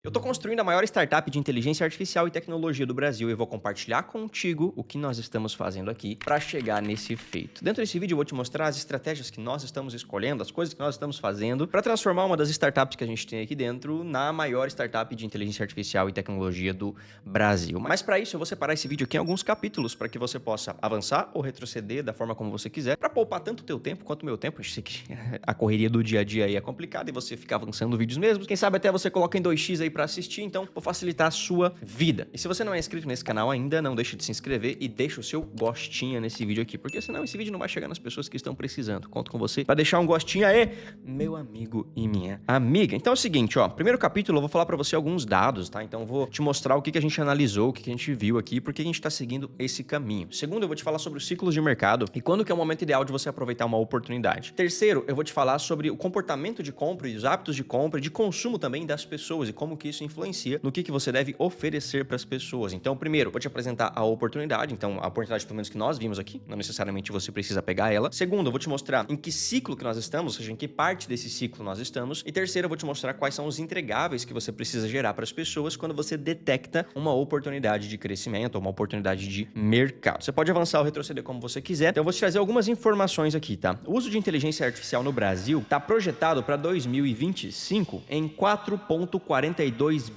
Eu tô construindo a maior startup de inteligência artificial e tecnologia do Brasil e eu vou compartilhar contigo o que nós estamos fazendo aqui para chegar nesse feito. Dentro desse vídeo eu vou te mostrar as estratégias que nós estamos escolhendo, as coisas que nós estamos fazendo para transformar uma das startups que a gente tem aqui dentro na maior startup de inteligência artificial e tecnologia do Brasil. Mas para isso eu vou separar esse vídeo aqui em alguns capítulos para que você possa avançar ou retroceder da forma como você quiser, para poupar tanto o teu tempo quanto o meu tempo. Eu sei que a correria do dia a dia aí é complicada e você fica avançando vídeos mesmo. Quem sabe até você coloca em 2x aí para assistir, então vou facilitar a sua vida. E se você não é inscrito nesse canal ainda, não deixe de se inscrever e deixa o seu gostinho nesse vídeo aqui, porque senão esse vídeo não vai chegar nas pessoas que estão precisando. Conto com você para deixar um gostinho aí, meu amigo e minha amiga. Então é o seguinte, ó, primeiro capítulo eu vou falar para você alguns dados, tá? Então eu vou te mostrar o que a gente analisou, o que a gente viu aqui e por que a gente tá seguindo esse caminho. Segundo, eu vou te falar sobre os ciclos de mercado e quando que é o momento ideal de você aproveitar uma oportunidade. Terceiro, eu vou te falar sobre o comportamento de compra e os hábitos de compra e de consumo também das pessoas e como que isso influencia no que você deve oferecer para as pessoas. Então, primeiro, vou te apresentar a oportunidade, então a oportunidade pelo menos que nós vimos aqui, não necessariamente você precisa pegar ela. Segundo, eu vou te mostrar em que ciclo que nós estamos, ou seja, em que parte desse ciclo nós estamos. E terceiro, eu vou te mostrar quais são os entregáveis que você precisa gerar para as pessoas quando você detecta uma oportunidade de crescimento ou uma oportunidade de mercado. Você pode avançar ou retroceder como você quiser. Então, eu vou te trazer algumas informações aqui, tá? O uso de inteligência artificial no Brasil está projetado para 2025 em 4,42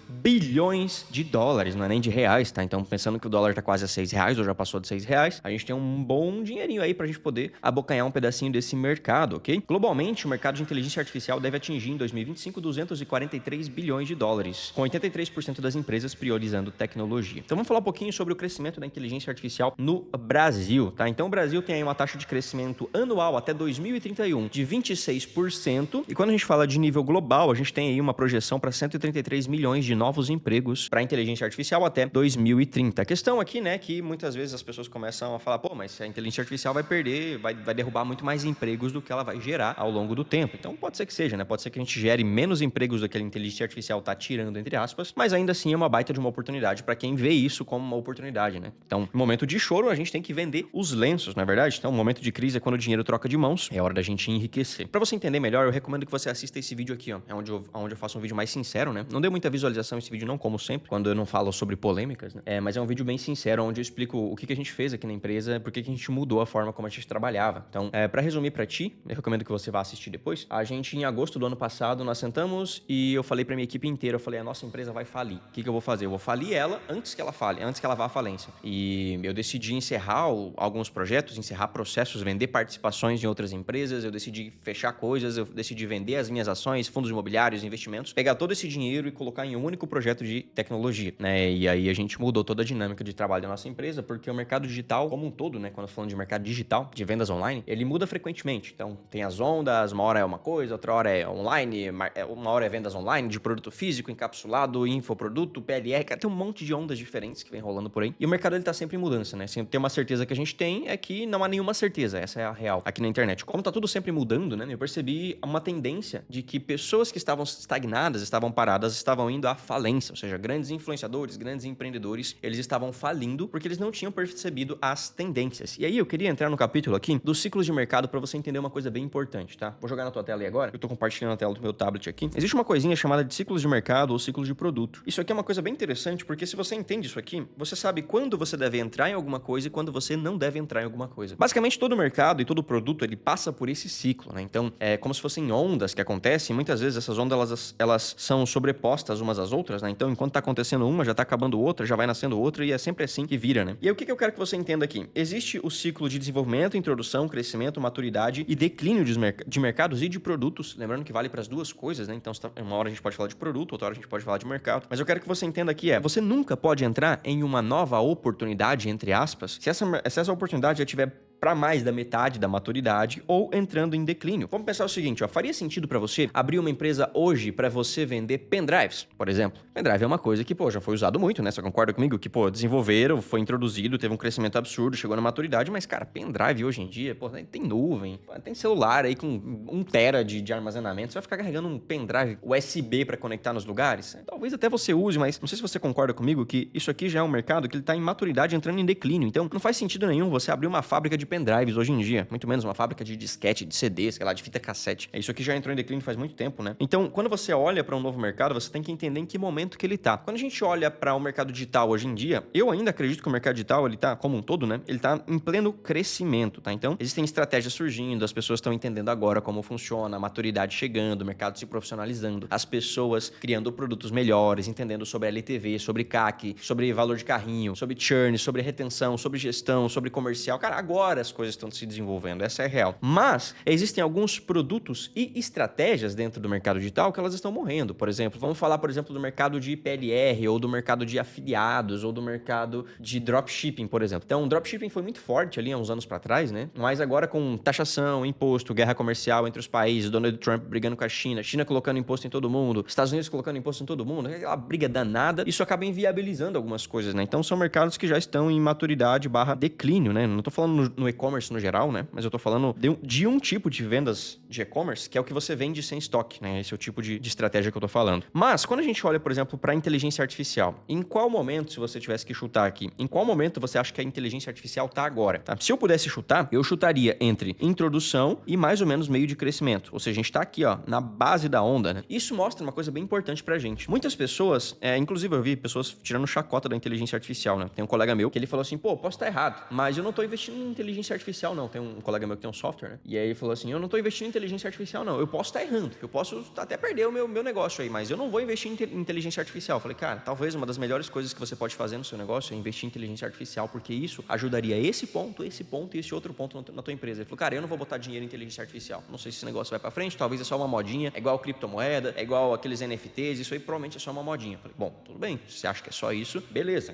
bilhões de dólares, não é nem de reais, tá? Então, pensando que o dólar tá quase a R$ 6, ou já passou de R$ 6, a gente tem um bom dinheirinho aí pra gente poder abocanhar um pedacinho desse mercado, ok? Globalmente, o mercado de inteligência artificial deve atingir em 2025 243 bilhões de dólares, com 83% das empresas priorizando tecnologia. Então, vamos falar um pouquinho sobre o crescimento da inteligência artificial no Brasil, tá? Então, o Brasil tem aí uma taxa de crescimento anual até 2031 de 26%, e quando a gente fala de nível global, a gente tem aí uma projeção para 133 milhões de novos empregos para inteligência artificial até 2030. A questão aqui, né, que muitas vezes as pessoas começam a falar, pô, mas a inteligência artificial vai perder, vai derrubar muito mais empregos do que ela vai gerar ao longo do tempo. Então pode ser que seja, né? Pode ser que a gente gere menos empregos do que a inteligência artificial está tirando, entre aspas, mas ainda assim é uma baita de uma oportunidade para quem vê isso como uma oportunidade, né? Então, no momento de choro, a gente tem que vender os lenços, não é verdade? Então, no momento de crise é quando o dinheiro troca de mãos, é hora da gente enriquecer. Para você entender melhor, eu recomendo que você assista esse vídeo aqui, ó, é onde eu faço um vídeo mais sincero, né? Não deu muita visualização esse vídeo não, como sempre, quando eu não falo sobre polêmicas, né? Mas é um vídeo bem sincero, onde eu explico o que a gente fez aqui na empresa, por que a gente mudou a forma como a gente trabalhava. Então, para resumir para ti, eu recomendo que você vá assistir depois. A gente, em agosto do ano passado, nós sentamos e eu falei pra minha equipe inteira, eu falei, a nossa empresa vai falir. O que eu vou fazer? Eu vou falir ela antes que ela fale, antes que ela vá à falência. E eu decidi encerrar alguns projetos, encerrar processos, vender participações em outras empresas, eu decidi fechar coisas, eu decidi vender as minhas ações, fundos imobiliários, investimentos, pegar todo esse dinheiro e colocar em um único projeto de tecnologia, né? E aí a gente mudou toda a dinâmica de trabalho da nossa empresa, porque o mercado digital como um todo, né, quando falando de mercado digital, de vendas online, ele muda frequentemente. Então, tem as ondas, uma hora é uma coisa, outra hora é online, uma hora é vendas online, de produto físico, encapsulado, infoproduto, PLR, cara, tem um monte de ondas diferentes que vem rolando por aí. E o mercado, ele tá sempre em mudança, né? Tem uma certeza que a gente tem é que não há nenhuma certeza, essa é a real, aqui na internet. Como tá tudo sempre mudando, né, eu percebi uma tendência de que pessoas que estavam estagnadas, estavam paradas, estavam indo à falência, ou seja, grandes influenciadores, grandes empreendedores, eles estavam falindo porque eles não tinham percebido as tendências. E aí eu queria entrar no capítulo aqui dos ciclos de mercado para você entender uma coisa bem importante, tá? Vou jogar na tua tela aí agora. Eu tô compartilhando a tela do meu tablet aqui. Existe uma coisinha chamada de ciclos de mercado ou ciclos de produto. Isso aqui é uma coisa bem interessante porque se você entende isso aqui, você sabe quando você deve entrar em alguma coisa e quando você não deve entrar em alguma coisa. Basicamente todo mercado e todo produto, ele passa por esse ciclo, né? Então, é como se fossem ondas que acontecem, e muitas vezes essas ondas elas são sobrepostas umas às outras, né? Então, enquanto tá acontecendo uma, já tá acabando outra, já vai nascendo outra, e é sempre assim que vira, né? E aí, o que eu quero que você entenda aqui? Existe o ciclo de desenvolvimento, introdução, crescimento, maturidade e declínio de mercados e de produtos. Lembrando que vale para as duas coisas, né? Então, uma hora a gente pode falar de produto, outra hora a gente pode falar de mercado. Mas eu quero que você entenda aqui você nunca pode entrar em uma nova oportunidade, entre aspas, se essa oportunidade já tiver para mais da metade da maturidade ou entrando em declínio. Vamos pensar o seguinte, faria sentido para você abrir uma empresa hoje para você vender pendrives, por exemplo? Pendrive é uma coisa que, já foi usado muito, né? Você concorda comigo que, desenvolveram, foi introduzido, teve um crescimento absurdo, chegou na maturidade, mas, cara, pendrive hoje em dia, tem nuvem, tem celular aí com 1 tera de armazenamento, você vai ficar carregando um pendrive USB para conectar nos lugares? Talvez até você use, mas não sei se você concorda comigo que isso aqui já é um mercado que ele tá em maturidade, entrando em declínio, então não faz sentido nenhum você abrir uma fábrica de pendrives hoje em dia, muito menos uma fábrica de disquete, de CD, sei lá, de fita cassete. Isso aqui já entrou em declínio faz muito tempo, né? Então, quando você olha para um novo mercado, você tem que entender em que momento que ele tá. Quando a gente olha para o mercado digital hoje em dia, eu ainda acredito que o mercado digital, ele tá, como um todo, né? Ele tá em pleno crescimento, tá? Então, existem estratégias surgindo, as pessoas estão entendendo agora como funciona, a maturidade chegando, o mercado se profissionalizando, as pessoas criando produtos melhores, entendendo sobre LTV, sobre CAC, sobre valor de carrinho, sobre churn, sobre retenção, sobre gestão, sobre comercial. Cara, agora as coisas estão se desenvolvendo, essa é real. Mas existem alguns produtos e estratégias dentro do mercado digital que elas estão morrendo. Por exemplo, vamos falar, por exemplo, do mercado de PLR, ou do mercado de afiliados, ou do mercado de dropshipping, por exemplo. Então, o dropshipping foi muito forte ali há uns anos para trás, né? Mas agora com taxação, imposto, guerra comercial entre os países, Donald Trump brigando com a China colocando imposto em todo mundo, Estados Unidos colocando imposto em todo mundo, aquela briga danada, isso acaba inviabilizando algumas coisas, né? Então, são mercados que já estão em maturidade / declínio, né? Não tô falando no e-commerce no geral, né? Mas eu tô falando de um tipo de vendas de e-commerce, que é o que você vende sem estoque, né? Esse é o tipo de estratégia que eu tô falando. Mas, quando a gente olha, por exemplo, para inteligência artificial, em qual momento, se você tivesse que chutar aqui, em qual momento você acha que a inteligência artificial tá agora? Tá? Se eu pudesse chutar, eu chutaria entre introdução e mais ou menos meio de crescimento. Ou seja, a gente tá aqui, ó, na base da onda, né? Isso mostra uma coisa bem importante pra gente. Muitas pessoas, inclusive eu vi pessoas tirando chacota da inteligência artificial, né? Tem um colega meu que ele falou assim, pô, posso estar errado, mas eu não tô investindo em inteligência artificial, não. Tem um colega meu que tem um software, né? E aí ele falou assim, eu não tô investindo em inteligência artificial, não. Eu posso estar errando, eu posso até perder o meu negócio aí, mas eu não vou investir em inteligência artificial. Eu falei, cara, talvez uma das melhores coisas que você pode fazer no seu negócio é investir em inteligência artificial, porque isso ajudaria esse ponto e esse outro ponto na tua empresa. Ele falou, cara, eu não vou botar dinheiro em inteligência artificial. Não sei se esse negócio vai pra frente, talvez é só uma modinha, é igual criptomoeda, é igual aqueles NFTs, isso aí provavelmente é só uma modinha. Eu falei, bom, tudo bem, se você acha que é só isso, beleza.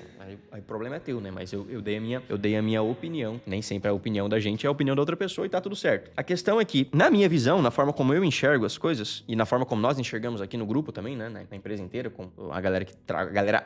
Aí o problema é teu, né? Mas eu dei a minha opinião. Nem sempre a opinião da gente é a opinião da outra pessoa e tá tudo certo. A questão é que, na minha visão, na forma como eu enxergo as coisas, e na forma como nós enxergamos aqui no grupo também, né? Na empresa inteira, com a galera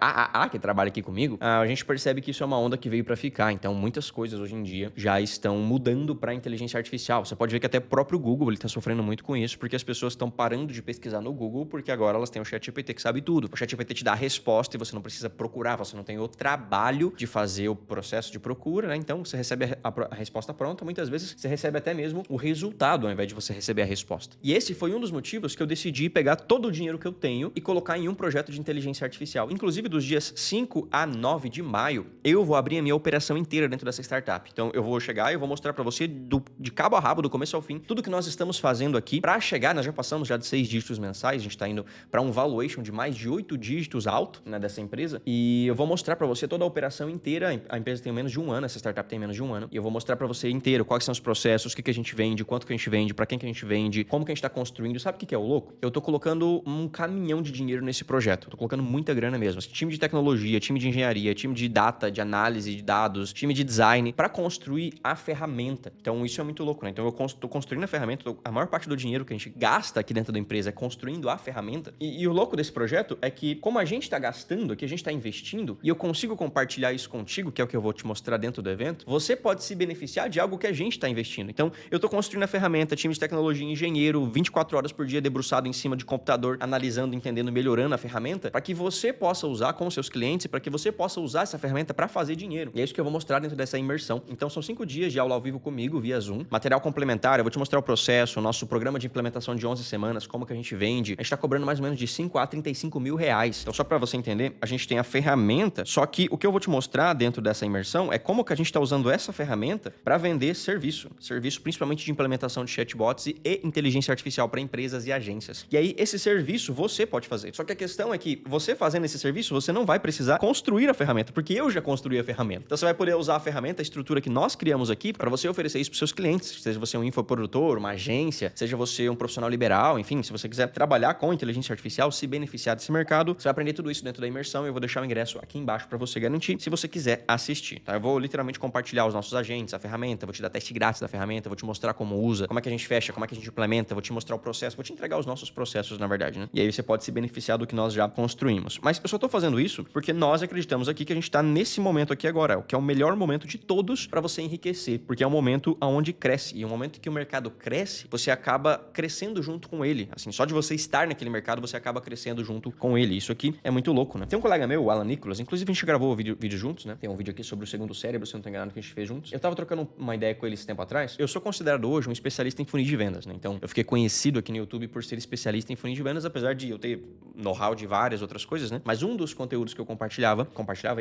AAA que trabalha aqui comigo, a gente percebe que isso é uma onda que veio pra ficar. Então, muitas coisas hoje em dia já estão mudando pra inteligência artificial. Você pode ver que até o próprio Google, ele tá sofrendo muito com isso, porque as pessoas estão parando de pesquisar no Google, porque agora elas têm o ChatGPT que sabe tudo. O ChatGPT te dá a resposta e você não precisa procurar, você não tem o trabalho de fazer o processo de procura, né? Então, você recebe a resposta pronta, muitas vezes você recebe até mesmo o resultado, ao invés de você receber a resposta. E esse foi um dos motivos que eu decidi pegar todo o dinheiro que eu tenho e colocar em um projeto de inteligência artificial. Inclusive, dos dias 5 a 9 de maio, eu vou abrir a minha operação inteira dentro dessa startup. Então, eu vou chegar e eu vou mostrar pra você de cabo a rabo, do começo ao fim, tudo que nós estamos fazendo aqui pra chegar, nós já passamos de 6 dígitos mensais, a gente tá indo pra um valuation de mais de 8 dígitos alto, né, dessa empresa, e eu vou mostrar pra você toda a operação inteira. A empresa tem menos de um ano, essa startup tem menos de um ano, e eu vou mostrar pra você inteiro quais são os processos, o que a gente vende, quanto que a gente vende, pra quem que a gente vende, como que a gente tá construindo. Sabe o que é o louco? Eu tô colocando um caminhão de dinheiro nesse projeto, eu tô colocando muita grana mesmo. Time de tecnologia, time de engenharia, time de data, de análise de dados, time de design, pra construir a ferramenta. Então isso é muito louco, né? Então eu tô construindo a ferramenta, a maior parte do dinheiro que a gente gasta aqui dentro da empresa é construindo a ferramenta. E o louco desse projeto é que, como a gente tá gastando aqui, a gente tá investindo, e eu consigo compartilhar isso contigo, que é o que eu vou te mostrar dentro do evento, você pode se beneficiar de algo que a gente tá investindo. Então, eu tô construindo a ferramenta, time de tecnologia, engenheiro, 24 horas por dia debruçado em cima de computador, analisando, entendendo, melhorando a ferramenta, para que você possa usar com os seus clientes, para que você possa usar essa ferramenta para fazer dinheiro. E é isso que eu vou mostrar dentro dessa imersão. Então, são 5 dias de aula ao vivo comigo, via Zoom. Material complementar, eu vou te mostrar o processo, o nosso programa de implementação de 11 semanas, como que a gente vende. A gente tá cobrando mais ou menos de 5 a 35 mil reais. Então, só para você entender, a gente tem a ferramenta, só que o que eu vou te mostrar dentro dessa imersão é como que a gente tá usando essa ferramenta para vender serviço. Serviço principalmente de implementação de chatbots e inteligência artificial para empresas e agências. E aí, esse serviço você pode fazer. Só que a questão é que você fazendo esse serviço, você não vai precisar construir a ferramenta, porque eu já construí a ferramenta. Então, você vai poder usar a ferramenta, a estrutura que nós criamos aqui, para você oferecer isso para seus clientes. Seja você um infoprodutor, uma agência, seja você um profissional liberal, enfim, se você quiser trabalhar com inteligência artificial, se beneficiar desse mercado, você vai aprender tudo isso dentro da imersão. Eu vou deixar o ingresso aqui embaixo para você garantir, se você quiser assistir, tá? Eu vou literalmente compartilhar os nossos agentes, a ferramenta, vou te dar teste grátis da ferramenta, vou te mostrar como usa, como é que a gente fecha, como é que a gente implementa, vou te mostrar o processo, vou te entregar os nossos processos, na verdade, né? E aí você pode se beneficiar do que nós já construímos. Mas eu só tô fazendo isso porque nós acreditamos aqui que a gente tá nesse momento aqui agora, o que é o melhor momento de todos para você enriquecer, porque é um momento onde cresce, e é um momento que o mercado cresce, você acaba crescendo junto com ele. Assim, só de você estar naquele mercado, você acaba crescendo junto com ele. Isso aqui é muito louco, né? Tem um colega meu, o Alan Nicholas, inclusive a gente gravou o vídeo juntos, né? Tem um vídeo aqui sobre o segundo cérebro, se eu não tô enganado, que a gente fez juntos. Eu tava trocando uma ideia com ele esse tempo atrás. Eu sou considerado hoje um especialista em funil de vendas, né? Então, eu fiquei conhecido aqui no YouTube por ser especialista em funil de vendas, apesar de eu ter know-how de várias outras coisas, né? Mas um dos conteúdos que eu compartilhava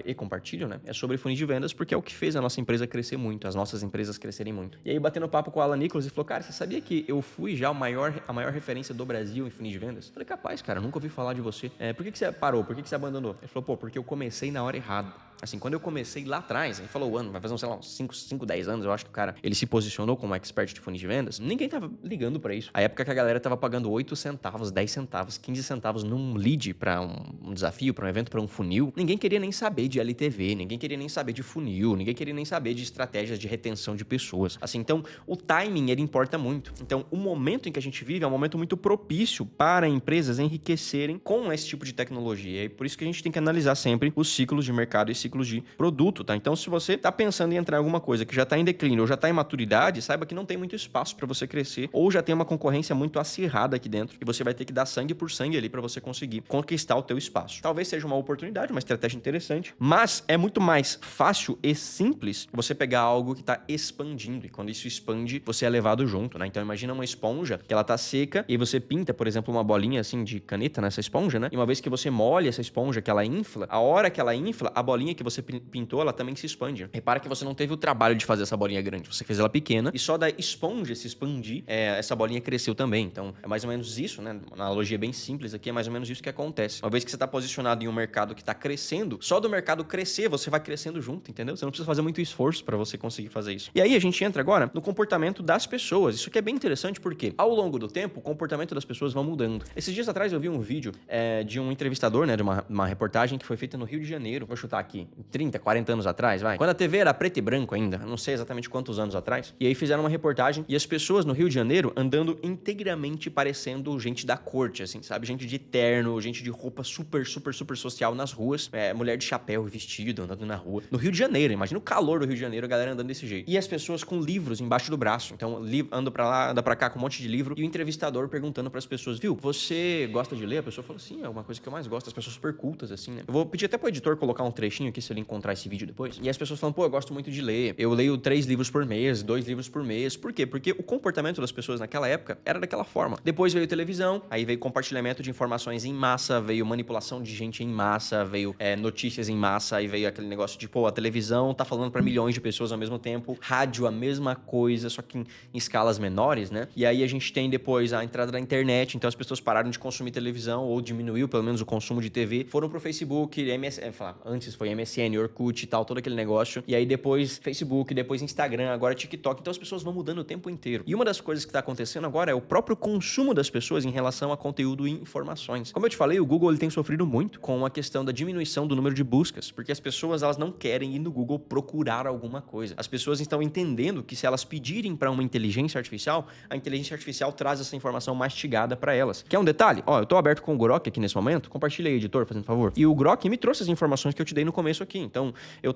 e compartilho, né? É sobre funil de vendas, porque é o que fez a nossa empresa crescer muito, as nossas empresas crescerem muito. E aí, batendo papo com o Alan Nicholas, ele falou, cara, você sabia que eu fui já a maior referência do Brasil em funil de vendas? Eu falei, capaz, cara, nunca ouvi falar de você. Por que você parou? Por que você abandonou? Ele falou, pô, porque eu comecei na hora errada. Assim, quando eu comecei lá atrás, ele falou o ano, vai fazer, sei lá, uns 5, 10 anos, eu acho que o cara, ele se posicionou como expert de funil de vendas, ninguém tava ligando pra isso. A época que a galera tava pagando 8 centavos, 10 centavos, 15 centavos num lead pra um desafio, pra um evento, pra um funil, ninguém queria nem saber de LTV, ninguém queria nem saber de funil, ninguém queria nem saber de estratégias de retenção de pessoas. Assim, então, o timing, ele importa muito. Então, o momento em que a gente vive é um momento muito propício para empresas enriquecerem com esse tipo de tecnologia. E por isso que a gente tem que analisar sempre os ciclos de mercado e ciclos de produto, tá? Então, se você tá pensando em entrar em alguma coisa que já tá em declínio ou já tá em maturidade, saiba que não tem muito espaço para você crescer ou já tem uma concorrência muito acirrada aqui dentro e você vai ter que dar sangue por sangue ali para você conseguir conquistar o teu espaço. Talvez seja uma oportunidade, uma estratégia interessante, mas é muito mais fácil e simples você pegar algo que tá expandindo e quando isso expande, você é levado junto, né? Então, imagina uma esponja que ela tá seca e você pinta, por exemplo, uma bolinha assim de caneta nessa esponja, né? E uma vez que você molha essa esponja, que ela infla, a hora que ela infla, a bolinha que você pintou, ela também se expande. Repara que você não teve o trabalho de fazer essa bolinha grande, você fez ela pequena e só da esponja se expandir, essa bolinha cresceu também. Então, é mais ou menos isso, né? Uma analogia bem simples aqui, é mais ou menos isso que acontece. Uma vez que você tá posicionado em um mercado que tá crescendo, só do mercado crescer, você vai crescendo junto, entendeu? Você não precisa fazer muito esforço para você conseguir fazer isso. E aí, a gente entra agora no comportamento das pessoas. Isso aqui é bem interessante porque, ao longo do tempo, o comportamento das pessoas vai mudando. Esses dias atrás, eu vi um vídeo de um entrevistador, né? De uma reportagem que foi feita no Rio de Janeiro. Vou chutar aqui, 30, 40 anos atrás, vai. Quando a TV era preto e branco ainda, não sei exatamente quantos anos atrás. E aí fizeram uma reportagem e as pessoas no Rio de Janeiro andando integramente parecendo gente da corte, assim, sabe? Gente de terno, gente de roupa super, super, super social nas ruas. Mulher de chapéu, vestido, andando na rua. No Rio de Janeiro, imagina o calor do Rio de Janeiro, a galera andando desse jeito. E as pessoas com livros embaixo do braço. Então, anda pra lá, anda pra cá com um monte de livro. E o entrevistador perguntando pras pessoas, viu, você gosta de ler? A pessoa falou, sim, é uma coisa que eu mais gosto. As pessoas super cultas, assim, né? Eu vou pedir até pro editor colocar um trechinho aqui, se ele encontrar esse vídeo depois. E as pessoas falam, pô, eu gosto muito de ler. Eu leio 3 livros por mês, 2 livros por mês. Por quê? Porque o comportamento das pessoas naquela época era daquela forma. Depois veio televisão, aí veio compartilhamento de informações em massa, veio manipulação de gente em massa, veio notícias em massa, aí veio aquele negócio de, pô, a televisão tá falando pra milhões de pessoas ao mesmo tempo, rádio a mesma coisa, só que em escalas menores, né? E aí a gente tem depois a entrada da internet, então as pessoas pararam de consumir televisão, ou diminuiu pelo menos o consumo de TV, foram pro Facebook, antes foi MSN, Orkut e tal, todo aquele negócio, e aí depois Facebook, depois Instagram, agora TikTok, então as pessoas vão mudando o tempo inteiro. E uma das coisas que tá acontecendo agora é o próprio consumo das pessoas em relação a conteúdo e informações. Como eu te falei, o Google ele tem sofrido muito com a questão da diminuição do número de buscas, porque as pessoas elas não querem ir no Google procurar alguma coisa. As pessoas estão entendendo que se elas pedirem para uma inteligência artificial, a inteligência artificial traz essa informação mastigada para elas. Quer um detalhe? Ó, eu tô aberto com o Grok aqui nesse momento, compartilha aí, editor, fazendo favor. E o Grok me trouxe as informações que eu te dei no começo aqui. Então, eu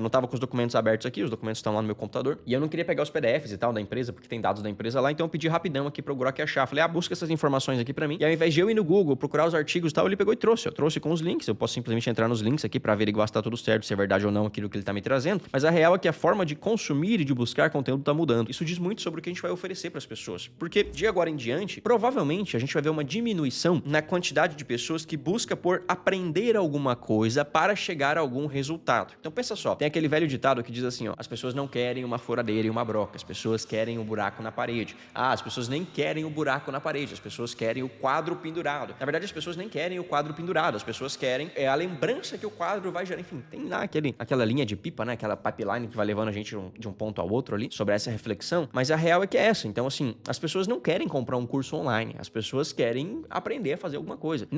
não tava com os documentos abertos aqui, os documentos estão lá no meu computador, e eu não queria pegar os PDFs e tal da empresa, porque tem dados da empresa lá, então eu pedi rapidão aqui pro Grok achar. Falei, busca essas informações aqui para mim. E ao invés de eu ir no Google, procurar os artigos e tal, ele pegou e trouxe. Eu trouxe com os links, eu posso simplesmente entrar nos links aqui para averiguar se tá tudo certo, se é verdade ou não aquilo que ele tá me trazendo. Mas a real é que a forma de consumir e de buscar conteúdo tá mudando. Isso diz muito sobre o que a gente vai oferecer para as pessoas. Porque de agora em diante, provavelmente a gente vai ver uma diminuição na quantidade de pessoas que busca por aprender alguma coisa para chegar a algum resultado. Então pensa só, tem aquele velho ditado que diz assim, ó, as pessoas não querem uma furadeira e uma broca, as pessoas querem um buraco na parede. As pessoas nem querem o buraco na parede, as pessoas querem o quadro pendurado. Na verdade, as pessoas nem querem o quadro pendurado, as pessoas querem a lembrança que o quadro vai gerar. Enfim, tem lá aquela linha de pipa, né? Aquela pipeline que vai levando a gente de um ponto ao outro ali, sobre essa reflexão. Mas a real é que é essa. Então, assim, as pessoas não querem comprar um curso online, as pessoas querem aprender a fazer alguma coisa.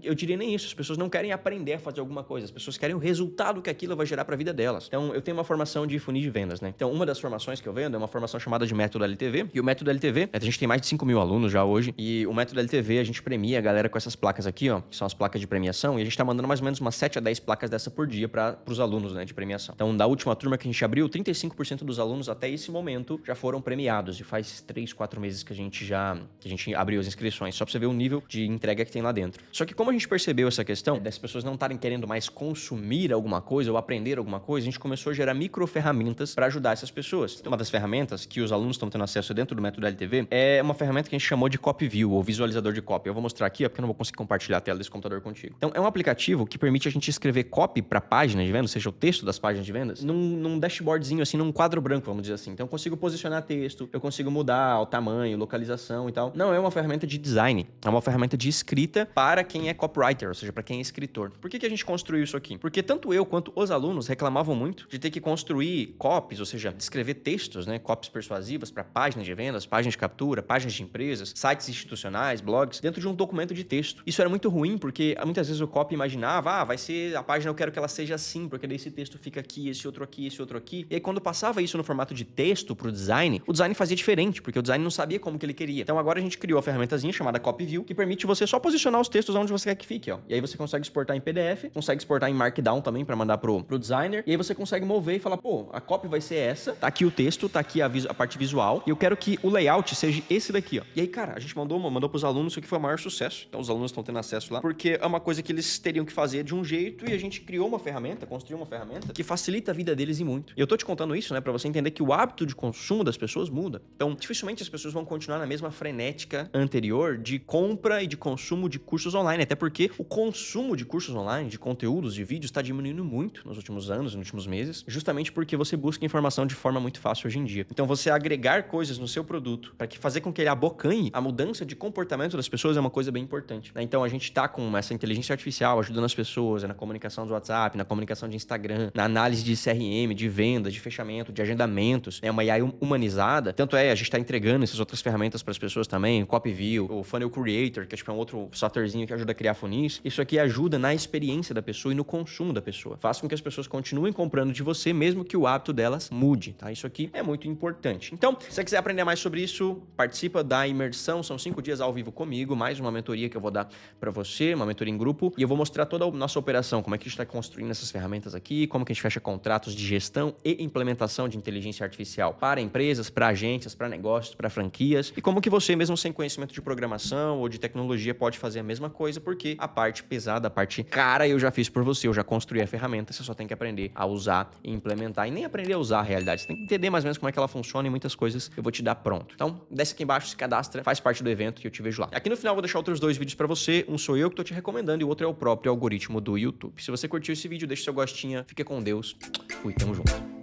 Eu diria nem isso, as pessoas não querem aprender a fazer alguma coisa, as pessoas querem o resultado que aquilo vai gerar para a vida delas. Então, eu tenho uma formação de funil de vendas, né? Então, uma das formações que eu vendo é uma formação chamada de método LTV, e o método LTV, a gente tem mais de 5.000 alunos já hoje, e o método LTV, a gente premia a galera com essas placas aqui, ó, que são as placas de premiação, e a gente tá mandando mais ou menos umas 7 a 10 placas dessa por dia pros alunos, né, de premiação. Então, da última turma que a gente abriu, 35% dos alunos até esse momento já foram premiados, e faz 3, 4 meses que a gente abriu as inscrições, só pra você ver o nível de entrega que tem lá dentro. Só que como a gente percebeu essa questão das pessoas não estarem querendo mais consumir consumir alguma coisa ou aprender alguma coisa, a gente começou a gerar microferramentas para ajudar essas pessoas. Uma das ferramentas que os alunos estão tendo acesso dentro do método LTV é uma ferramenta que a gente chamou de Copy View, ou visualizador de copy. Eu vou mostrar aqui, porque eu não vou conseguir compartilhar a tela desse computador contigo. Então, é um aplicativo que permite a gente escrever copy para páginas de vendas, ou seja, o texto das páginas de vendas, num dashboardzinho, assim, num quadro branco, vamos dizer assim. Então, eu consigo posicionar texto, eu consigo mudar o tamanho, localização e tal. Não é uma ferramenta de design, é uma ferramenta de escrita para quem é copywriter, ou seja, para quem é escritor. Por que a gente construiu isso aqui? Porque tanto eu quanto os alunos reclamavam muito de ter que construir copies, ou seja, escrever textos, né, copies persuasivas para páginas de vendas, páginas de captura, páginas de empresas, sites institucionais, blogs, dentro de um documento de texto. Isso era muito ruim, porque muitas vezes o copy imaginava, vai ser a página, eu quero que ela seja assim, porque daí esse texto fica aqui, esse outro aqui, esse outro aqui. E aí quando passava isso no formato de texto pro design, o design fazia diferente, porque o design não sabia como que ele queria. Então agora a gente criou a ferramentazinha chamada Copy View, que permite você só posicionar os textos onde você quer que fique, ó. E aí você consegue exportar em PDF, consegue exportar em Markdown também para mandar pro designer, e aí você consegue mover e falar, pô, a copy vai ser essa, tá aqui o texto, tá aqui a parte visual, e eu quero que o layout seja esse daqui, ó. E aí, cara, a gente mandou pros alunos, isso aqui foi o maior sucesso. Então os alunos estão tendo acesso lá, porque é uma coisa que eles teriam que fazer de um jeito, e a gente criou uma ferramenta, construiu uma ferramenta que facilita a vida deles e muito. E eu tô te contando isso, né, pra você entender que o hábito de consumo das pessoas muda. Então, dificilmente as pessoas vão continuar na mesma frenética anterior de compra e de consumo de cursos online, até porque o consumo de cursos online, de conteúdos, de vídeos, está diminuindo muito nos últimos anos, nos últimos meses, justamente porque você busca informação de forma muito fácil hoje em dia. Então, você agregar coisas no seu produto para fazer com que ele abocanhe a mudança de comportamento das pessoas é uma coisa bem importante, né? Então, a gente tá com essa inteligência artificial ajudando as pessoas na comunicação do WhatsApp, na comunicação de Instagram, na análise de CRM, de vendas, de fechamento, de agendamentos, né? Uma AI humanizada. Tanto é, a gente tá entregando essas outras ferramentas para as pessoas também, o Copy View, o Funnel Creator, que é tipo um outro softwarezinho que ajuda a criar funis. Isso aqui ajuda na experiência da pessoa e no consumo da pessoa. Faz com que as pessoas continuem comprando de você, mesmo que o hábito delas mude, tá? Isso aqui é muito importante. Então, se você quiser aprender mais sobre isso, participa da imersão. São 5 dias ao vivo comigo, mais uma mentoria que eu vou dar para você, uma mentoria em grupo, e eu vou mostrar toda a nossa operação, como é que a gente está construindo essas ferramentas aqui, como que a gente fecha contratos de gestão e implementação de inteligência artificial para empresas, para agências, para negócios, para franquias, e como que você, mesmo sem conhecimento de programação ou de tecnologia, pode fazer a mesma coisa, porque a parte pesada, a parte cara, eu já fiz por você, eu já construí a ferramenta, você só tem que aprender a usar e implementar, e nem aprender a usar a realidade, você tem que entender mais ou menos como é que ela funciona, e muitas coisas eu vou te dar pronto. Então, desce aqui embaixo, se cadastra, faz parte do evento e eu te vejo lá. Aqui no final eu vou deixar outros 2 vídeos pra você, um sou eu que tô te recomendando e o outro é o próprio algoritmo do YouTube. Se você curtiu esse vídeo, deixa seu gostinho, fica com Deus, fui, tamo junto.